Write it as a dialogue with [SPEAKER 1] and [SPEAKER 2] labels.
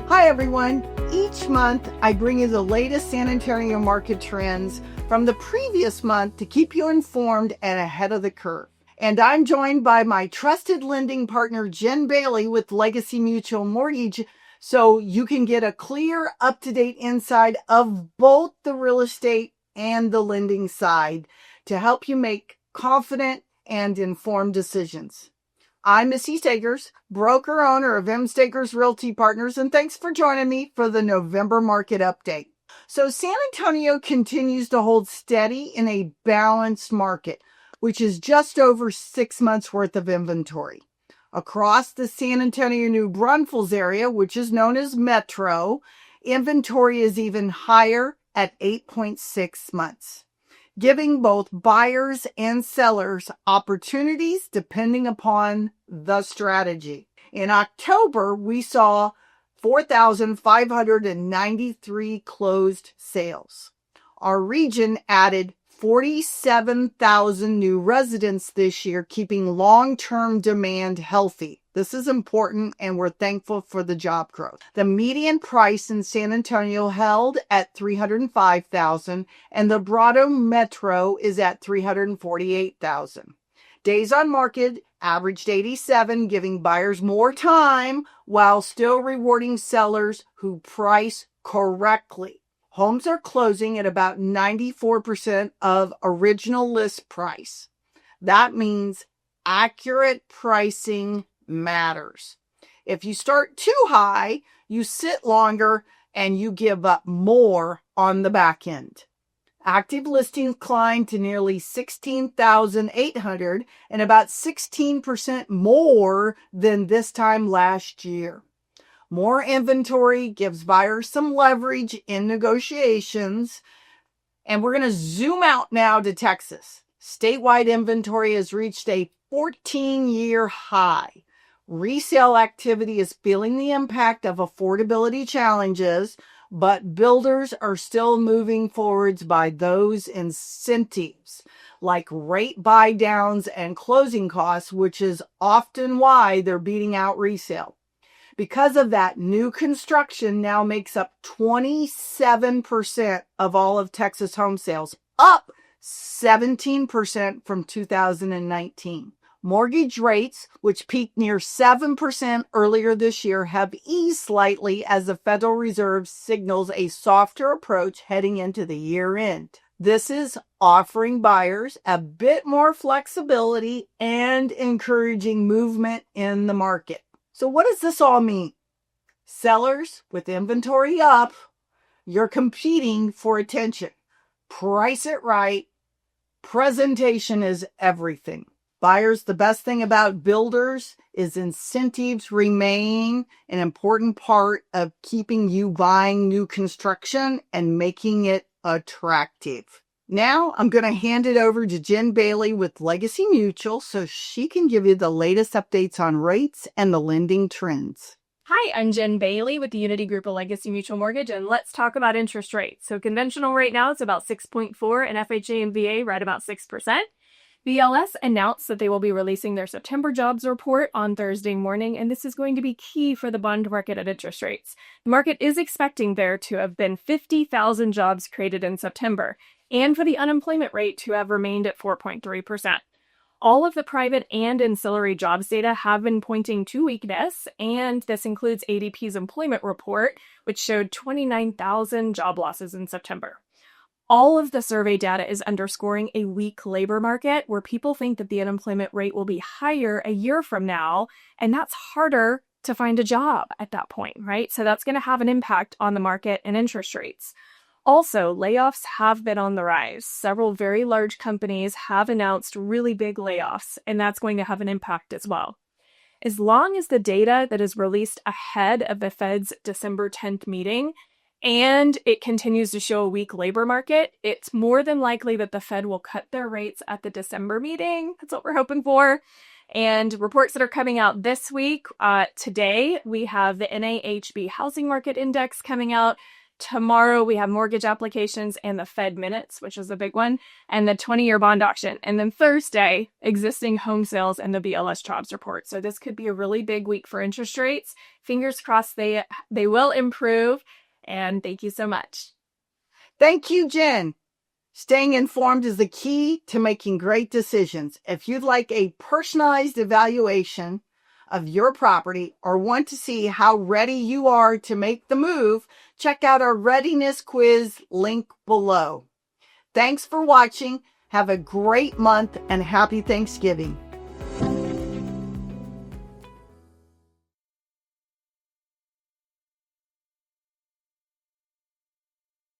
[SPEAKER 1] Hi everyone. Each month I bring you the latest San Antonio market trends from the previous month to keep you informed and ahead of the curve. And I'm joined by my trusted lending partner, Jen Bailey with Legacy Mutual Mortgage, so you can get a clear, up-to-date insight of both the real estate and the lending side to help you make confident and informed decisions. I'm Missy Stagers, broker owner of MStagersRealtyPartners, and thanks for joining me for the November market update. So San Antonio continues to hold steady in a balanced market, which is just over 6 months worth of inventory. Across the San Antonio New Braunfels area, which is known as Metro, inventory is even higher at 8.6 months, giving both buyers and sellers opportunities depending upon the strategy. In October, we saw 4,593 closed sales. Our region added 47,000 new residents this year, keeping long-term demand healthy. This is important, and we're thankful for the job growth. The median price in San Antonio held at $305,000, and the Brado Metro is at $348,000. Days on market averaged 87, giving buyers more time while still rewarding sellers who price correctly. Homes are closing at about 94% of original list price. That means accurate pricing matters. If you start too high, you sit longer and you give up more on the back end. Active listings climbed to nearly 16,800 and about 16% more than this time last year. More inventory gives buyers some leverage in negotiations. And we're going to zoom out now to Texas. Statewide inventory has reached a 14-year high. Resale activity is feeling the impact of affordability challenges, but builders are still moving forwards by those incentives like rate buy downs and closing costs, which is often why they're beating out resale. Because of that, new construction now makes up 27% of all of Texas home sales, up 17% from 2019. Mortgage rates, which peaked near 7% earlier this year, have eased slightly as the Federal Reserve signals a softer approach heading into the year end. This is offering buyers a bit more flexibility and encouraging movement in the market. So what does this all mean? Sellers with inventory up, you're competing for attention. Price it right. Presentation is everything. Buyers, the best thing about builders is incentives remain an important part of keeping you buying new construction and making it attractive. Now I'm going to hand it over to Jen Bailey with Legacy Mutual so she can give you the latest updates on rates and the lending trends.
[SPEAKER 2] Hi, I'm Jen Bailey with the Unity Group of Legacy Mutual Mortgage, and let's talk about interest rates. So conventional right now is about 6.4 and FHA and VA right about 6%. BLS announced that they will be releasing their September jobs report on Thursday morning, and this is going to be key for the bond market at interest rates. The market is expecting there to have been 50,000 jobs created in September, and for the unemployment rate to have remained at 4.3%. All of the private and ancillary jobs data have been pointing to weakness, and this includes ADP's employment report, which showed 29,000 job losses in September. All of the survey data is underscoring a weak labor market where people think that the unemployment rate will be higher a year from now, and that's harder to find a job at that point, right? So that's going to have an impact on the market and interest rates. Also, layoffs have been on the rise. Several very large companies have announced really big layoffs, and that's going to have an impact as well. As long as the data that is released ahead of the Fed's December 10th meeting and it continues to show a weak labor market, it's more than likely that the Fed will cut their rates at the December meeting. That's what we're hoping for. And reports that are coming out this week, today, we have the NAHB Housing Market Index coming out. Tomorrow we have mortgage applications and the Fed minutes, which is a big one, and the 20-year bond auction. And then Thursday, existing home sales and the BLS jobs report. So this could be a really big week for interest rates. Fingers crossed they will improve. And thank you so much.
[SPEAKER 1] Thank you, Jen. Staying informed is the key to making great decisions. If you'd like a personalized evaluation of your property or want to see how ready you are to make the move, check out our readiness quiz link below. Thanks for watching. Have a great month and happy Thanksgiving.